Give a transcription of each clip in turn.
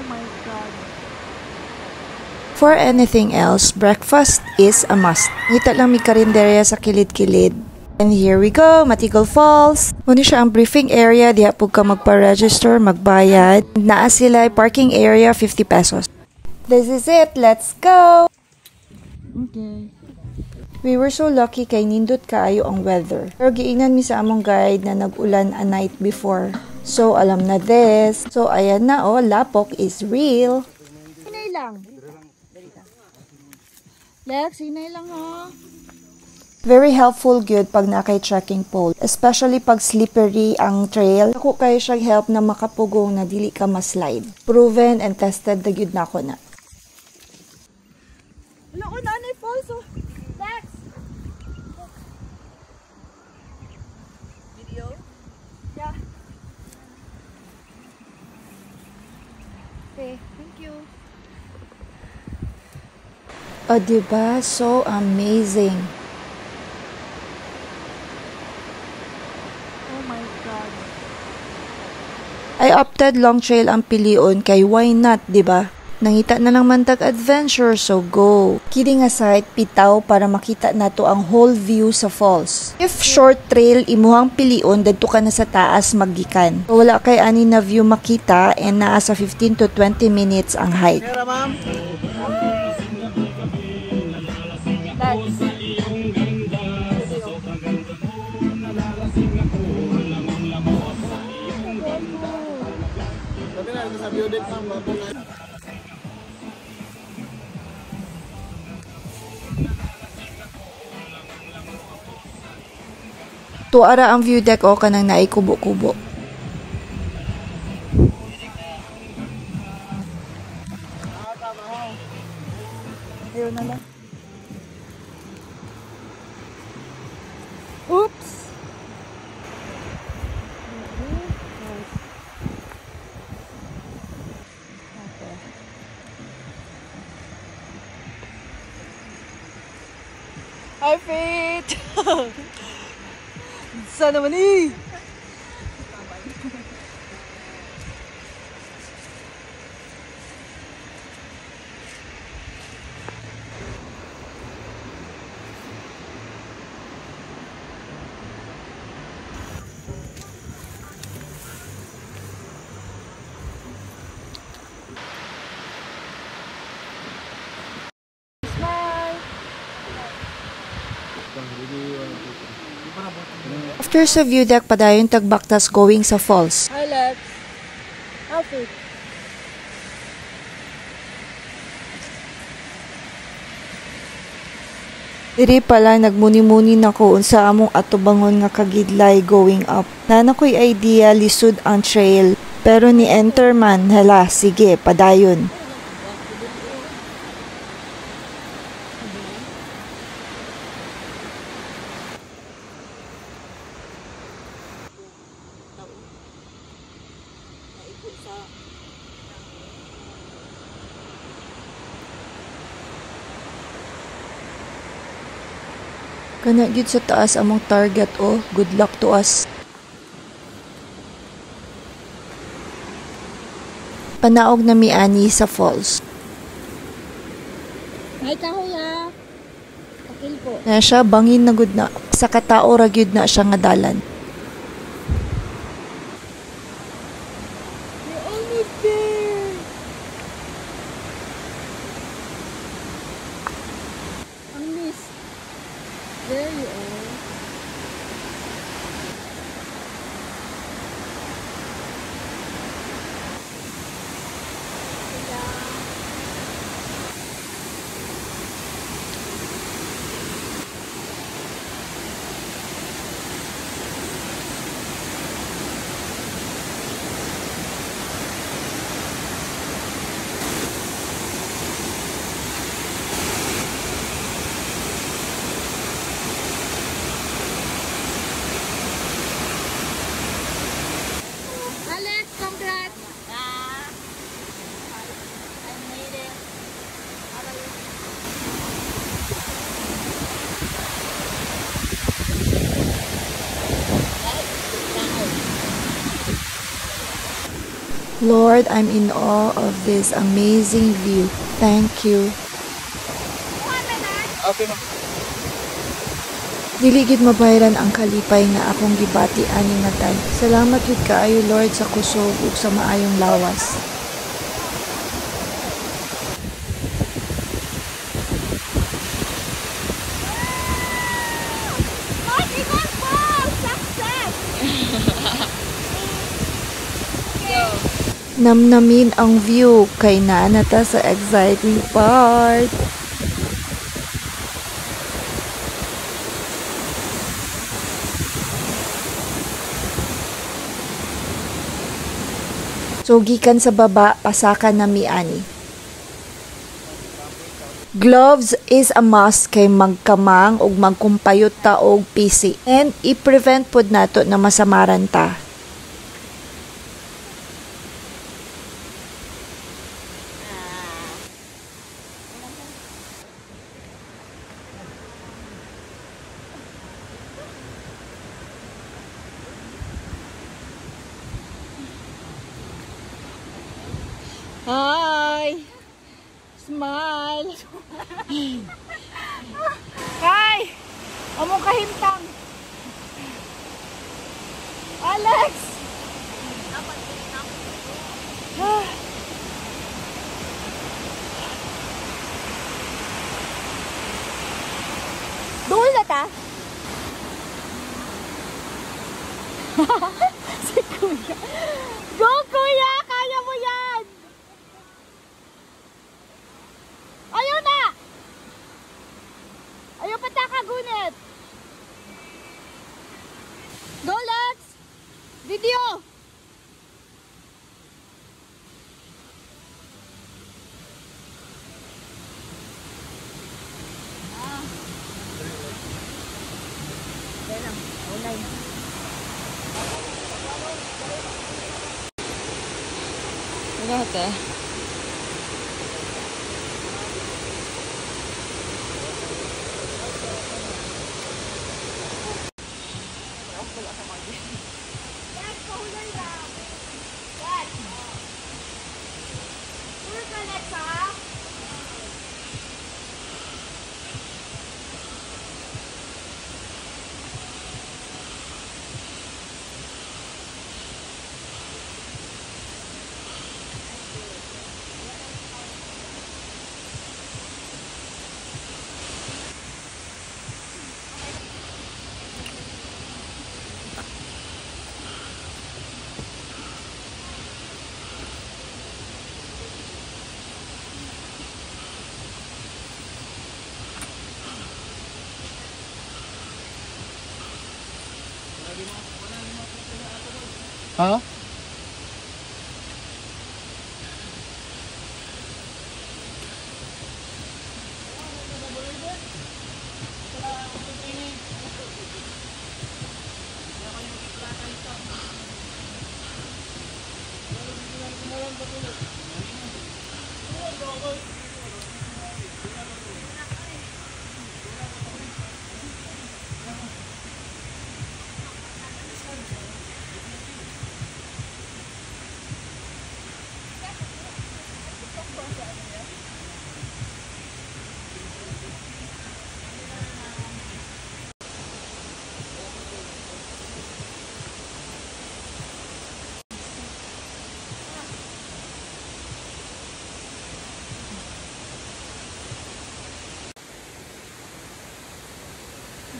my God. For anything else, breakfast is a must. Ngita lang may karinderya sa kilid-kilid. And here we go, Matigol Falls. Muna siya ang briefing area, diha po ka magpa-register, magbayad. Naa sila parking area, 50 pesos. This is it, let's go! Okay. We were so lucky kay nindot kaayo ang weather. Pero giingnan mi sa among guide na nag-ulan a night before. So alam na this. So ayan na oh, Lapok is real. Hinay lang. Lex, hinay lang ha. Very helpful gyud pag na kay trekking pole, especially pag slippery ang trail. Ako kayo siyang help na makapugong na dili ka ma-slide. Proven and tested na gyud na ako na. Wala ko na anay falls oh. Lex! Video? Yeah. Okay, thank you. O diba? So amazing. Oh my God. I opted long trail ang pilion kay why not, diba? Nangita na lang man tag-adventure, so go. Kidding aside, pitaw para makita nato ang whole view sa falls. If short trail, imuhang pilion, dito ka na sa taas maggikan. So, wala kay ani na view makita and naa sa 15 to 20 minutes ang hike. Lex. Tuara ang view deck o kanang naikubo-kubo. Ayun na lang. Oops! Hi, Faith! Sana naman eh! After sa view deck, padayon tagbaktas going sa falls. Hi, Lex. Outfit. Diri pala nagmuni-muni na ko unsa among atubangon nga kagidlay going up. Nana ko'y idea lisod ang trail, pero ni enter man, hala, sige, padayon. Kana gyud sa taas among target oh. Good luck to us. Panaog na miani sa falls. Hi, kahoya. Pakil po. Na siya bangin na gud na. Sa katao ra gyud na siya nga dalan. You're almost there. Ang mist. There you are. Lord, I'm in awe of this amazing view. Thank you. Okay, ma'am. Dili gid mabayran ang kalipay nga akong gibati ani nga tay. Salamat gid kaayo Lord sa kusog ug sa maayong lawas. Namnamin ang view kay naanata sa exciting part. So, gikan sa baba, pasakan na miani. Gloves is a must kay magkamang ug magkumpayot ta og PC. And i-prevent pod nato na masamaran ta. Hi! Smile! Hi! Among kahimtang! Alex! Doon na ta? Si Kuya! Go Kuya! Kaya mo yan! Ayaw na! Ayaw pa takagunit! Go, Lex! Video! Grabe. Ha?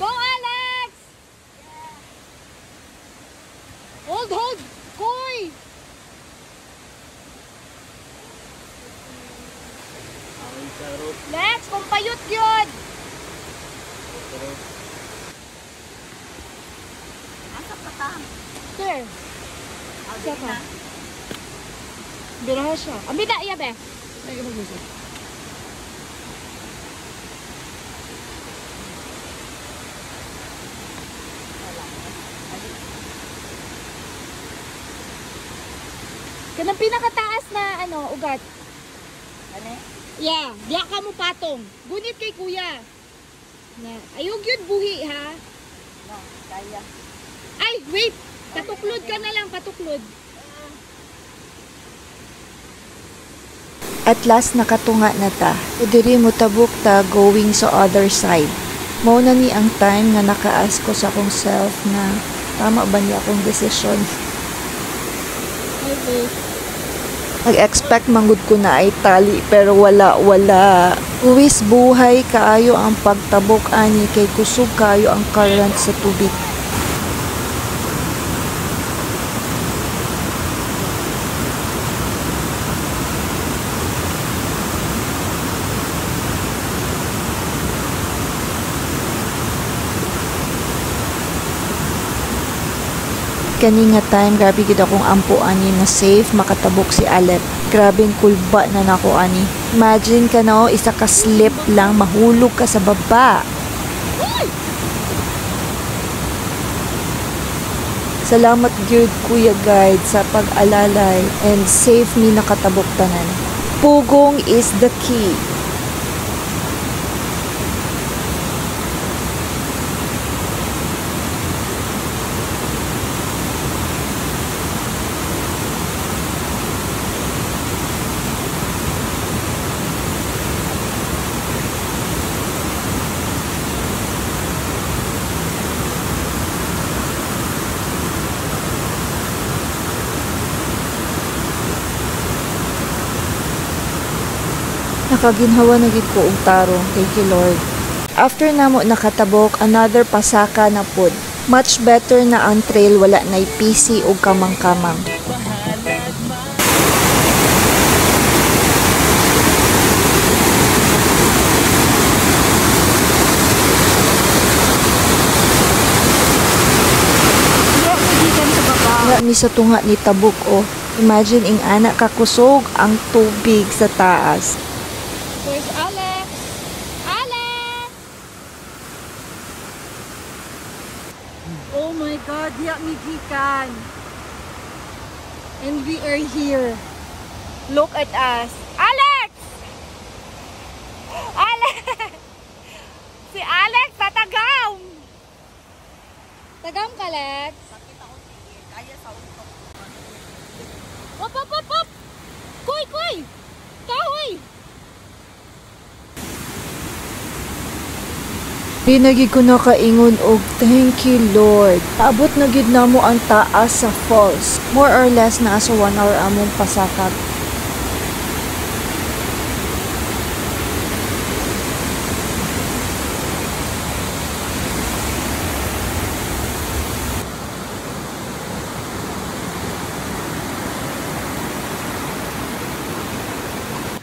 Go, Alex! Hold! Koy! Lex, kumpayot yun! Sir. Siya ka. Biraha siya. Amida, iya be. Ay, mag-usap. Kanang pinakataas na ugat. Ano? Yeah, diya ka mo patong. Gunit kay kuya. Na, ayog yun buhi ha. No, kaya. Ay, wait. Patuklod ka na lang, patuklod. At last nakatunga na ta. O diri mo tabuk ta going sa other side. Mao na ni ang time nga naka-ask ko sa akong self na tama ba niya akong desisyon. Nag-expect manggod ko na ay tali pero wala. Uwis buhay kaayo ang pagtabok ani kay kusog kaayo ang current sa tubig. Kani nga time, grabe gid akong ampo ani na safe makatabok si Alep. Grabing kulba na nako ani. Imagine ka no, isa ka slip lang mahulog ka sa baba. Salamat gyud Kuya Guide sa pag-alalay and safe mi nakatabok tanan. Pugong is the key. Nakaginhawa na gid ko og tarong, thank you Lord. After namo nakatabok, another pasaka na pod. Much better na ang trail, wala nay PC o kamang-kamang. Wala ni sa tunga ni tabok o. Imagine ing anak kakusog ang tubig sa taas. There's Alex! Alex! Oh my God, diya migikan. And we are here. Look at us. Alex! Alex! Si Alex, tatagam! Tagam ka, Alex? Op, op, op, op! Kuy, kuy! Kahoy! Di nagid ko nakaingon og thank you Lord. Abot na gid namo ang taas sa falls. More or less na sa 1 hour among pasakag.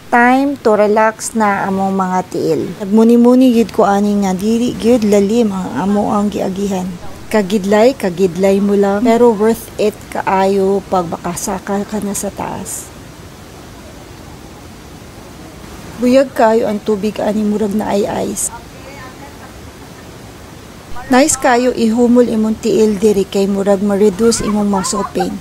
Time to relax na among mga tiil. Nagmuni-muni gid ko ani nga dili gyud lalim ang amo ang giagihan. Kagidlay mo lang pero worth it kaayo pag makasaka ka na sa taas. Buyag kayo ang tubig ani murag na ay ice. Nice kayo ihumol imong tiil diri kay murag ma-reduce imong muscle pain.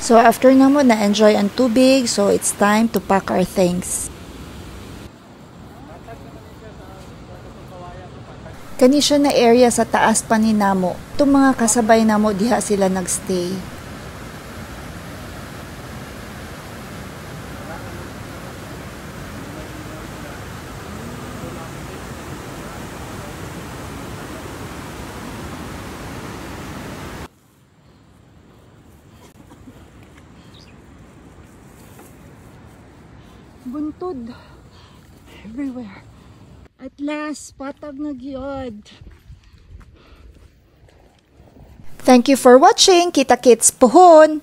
So after namo na enjoy ang tubig, so it's time to pack our things. Kani siya na area sa taas pa ni namo. Itong mga kasabay namo diha sila nagstay. Buntod. Everywhere. At last, patag na gyud. Thank you for watching. Kita kits pohon!